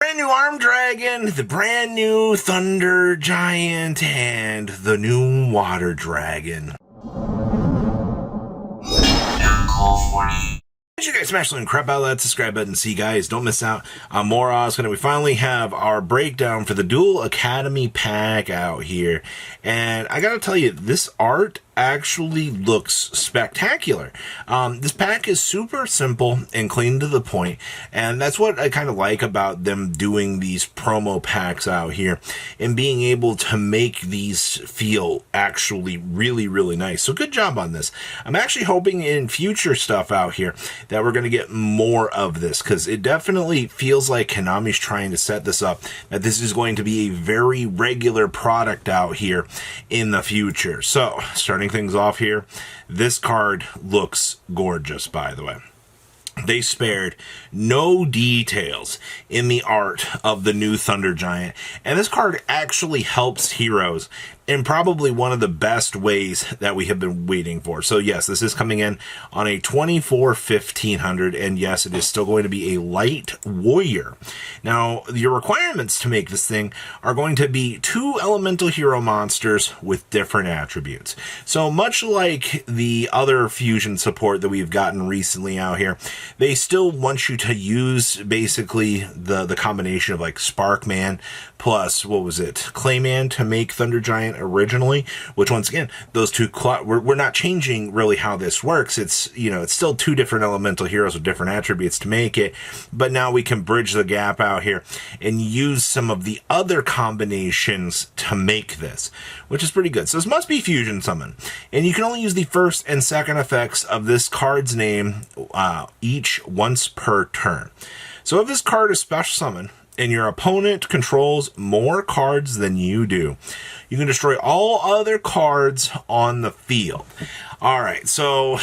brand new Arm Dragon, the brand new Thunder Giant, and the new Water Dragon. Make sure you guys smash the crap out of that subscribe button. See, guys, don't miss out on more awesome. We finally have our breakdown for the Duel Academy pack out here. And I gotta tell you, this art actually looks spectacular. This pack is super simple and clean to the point, and that's what I kind of like about them doing these promo packs out here and being able to make these feel actually really, really nice. So good job on this. I'm actually hoping in future stuff out here that we're going to get more of this, because it definitely feels like Konami's trying to set this up, that this is going to be a very regular product out here in the future. So starting things off here, this card looks gorgeous, by the way. They spared no details in the art of the new Thunder Giant, and this card actually helps heroes in probably one of the best ways that we have been waiting for. So yes, this is coming in on a 24-1500, and yes, it is still going to be a light warrior. Now, your requirements to make this thing are going to be 2 elemental hero monsters with different attributes. So much like the other fusion support that we've gotten recently out here, they still want you to use basically the combination of like Sparkman plus, what was it, Clayman to make Thunder Giant originally, which once again, those two, we're not changing really how this works. It's, you know, it's still 2 different elemental heroes with different attributes to make it, but now we can bridge the gap out here and use some of the other combinations to make this, which is pretty good. So this must be Fusion Summon, and you can only use the first and second effects of this card's name each once per turn. So if this card is Special Summon, and your opponent controls more cards than you do, you can destroy all other cards on the field. All right, so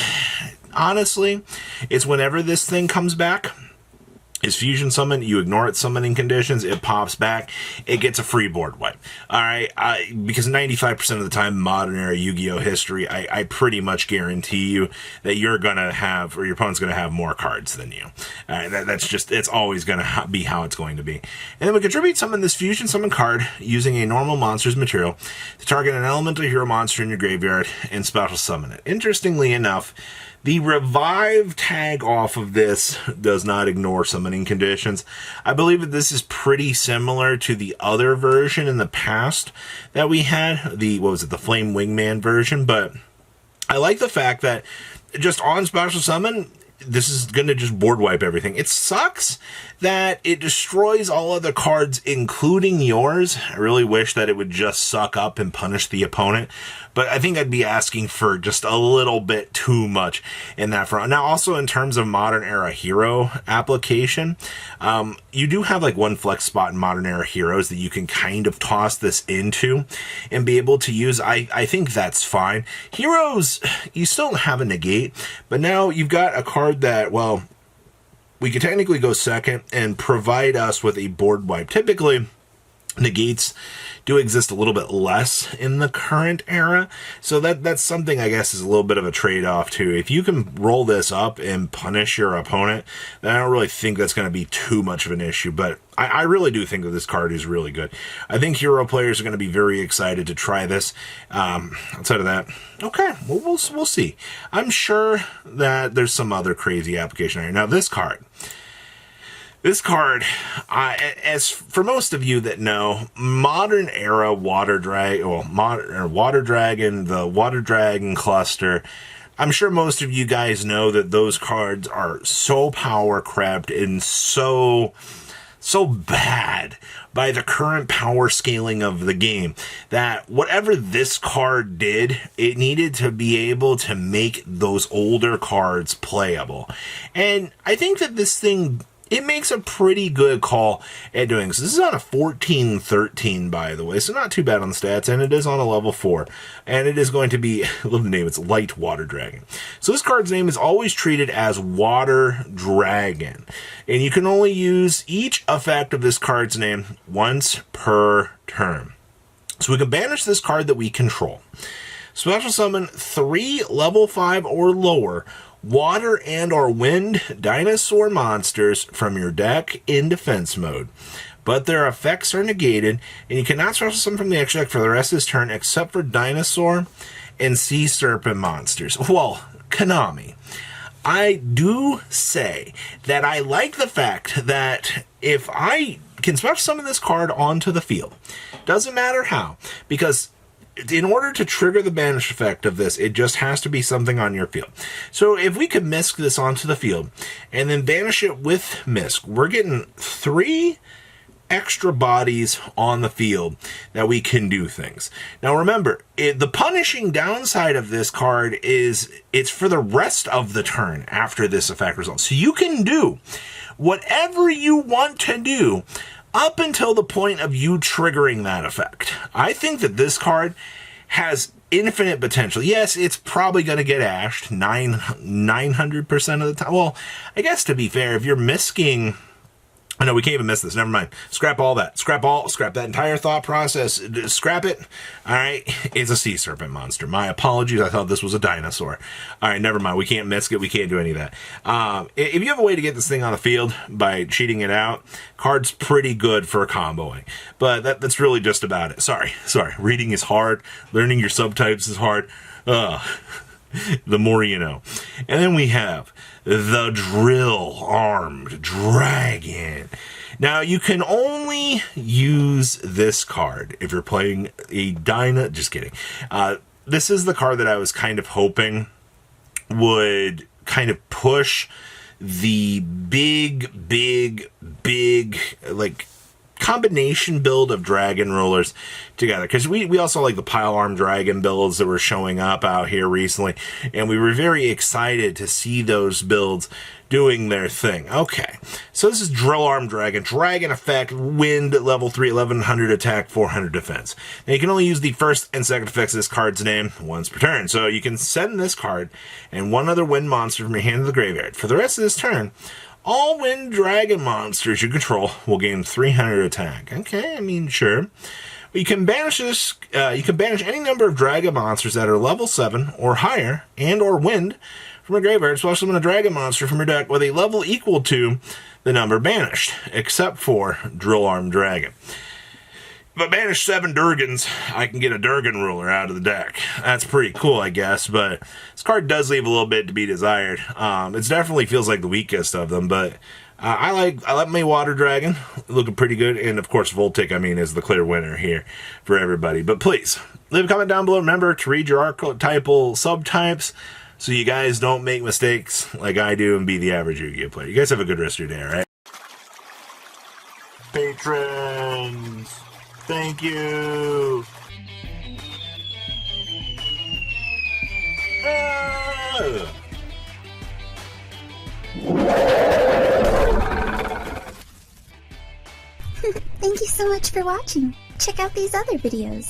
honestly, it's whenever this thing comes back, is Fusion Summon, you ignore its summoning conditions, it pops back, it gets a free board wipe. Alright, because 95% of the time, modern era Yu-Gi-Oh! History, I pretty much guarantee you that you're gonna have, or your opponent's gonna have more cards than you. That's just, it's always gonna be how it's going to be. And then we contribute summon this Fusion Summon card using a normal monster's material to target an elemental hero monster in your graveyard and special summon it. Interestingly enough, the revive tag off of this does not ignore summoning conditions. I believe that this is pretty similar to the other version in the past that we had, the, what was it, the Flame Wingman version, but I like the fact that just on special summon, this is going to just board wipe everything. It sucks that it destroys all other cards, including yours. I really wish that it would just suck up and punish the opponent, but I think I'd be asking for just a little bit too much in that front. Now, also in terms of modern era hero application, you do have like one flex spot in modern era heroes that you can kind of toss this into and be able to use. I think that's fine. Heroes, you still have a negate, but now you've got a card that, well, we could technically go second and provide us with a board wipe. Typically, negates do exist a little bit less in the current era, so that's something I guess is a little bit of a trade-off too. If you can roll this up and punish your opponent, then I don't really think that's going to be too much of an issue, but I really do think that this card is really good. I think hero players are going to be very excited to try this. Outside of that, okay, well, we'll see. I'm sure that there's some other crazy application here. Now, this card, as for most of you that know, modern era Water Dragon, the Water Dragon cluster, I'm sure most of you guys know that those cards are so power crabbed and so bad by the current power scaling of the game that whatever this card did, it needed to be able to make those older cards playable. And I think that this thing, it makes a pretty good call at doing this. This is on a 14-13, by the way, so not too bad on the stats, and it is on a level 4. And it is going to be, I love the name, it's Light Water Dragon. So this card's name is always treated as Water Dragon. And you can only use each effect of this card's name once per turn. So we can banish this card that we control. Special summon 3 level 5 or lower water and or wind dinosaur monsters from your deck in defense mode. but their effects are negated, and you cannot special summon from the extra deck for the rest of his turn except for Dinosaur and Sea Serpent monsters. Well, Konami, I do say that I like the fact that if I can special summon this card onto the field, doesn't matter how, because in order to trigger the banish effect of this, it just has to be something on your field. So if we could misc this onto the field and then banish it with misc, we're getting 3 extra bodies on the field that we can do things. Now remember, the punishing downside of this card is it's for the rest of the turn after this effect results. So you can do whatever you want to do up until the point of you triggering that effect. I think that this card has infinite potential. Yes, it's probably going to get ashed 900% of the time. Well, I guess to be fair, if you're misking... I know we can't even miss this. Never mind. Scrap all that. Scrap that entire thought process. Scrap it. All right. It's a sea serpent monster. My apologies. I thought this was a dinosaur. All right. Never mind. We can't miss it. We can't do any of that. If you have a way to get this thing on the field by cheating it out, card's pretty good for comboing. But that's really just about it. Sorry. Reading is hard. Learning your subtypes is hard. The more you know. And then we have the Drill Armed Dragon. Now, you can only use this card if you're playing a Dyna... Just kidding. This is the card that I was kind of hoping would kind of push the big, like, combination build of dragon rulers together, because we also like the pile arm dragon builds that were showing up out here recently, and we were very excited to see those builds doing their thing. Okay, so this is Drill Arm Dragon effect, wind, level 3, 1100 attack, 400 defense. Now you can only use the first and second effects of this card's name once per turn, so you can send this card and one other wind monster from your hand to the graveyard. For the rest of this turn, all wind dragon monsters you control will gain 300 attack. Okay, I mean, sure. You can banish this. You can banish any number of dragon monsters that are level 7 or higher, and or wind from a graveyard. Special summon a dragon monster from your deck with a level equal to the number banished, except for Drill Arm Dragon. If I banish 7 Durgans, I can get a Durgan ruler out of the deck. That's pretty cool, I guess, but this card does leave a little bit to be desired. It definitely feels like the weakest of them, but I like my Water Dragon, looking pretty good, and of course Voltic, is the clear winner here for everybody. But please, leave a comment down below. Remember to read your archetypal subtypes so you guys don't make mistakes like I do and be the average Yu-Gi-Oh player. You guys have a good rest of your day, alright? Patrons! Thank you. Thank you so much for watching. Check out these other videos.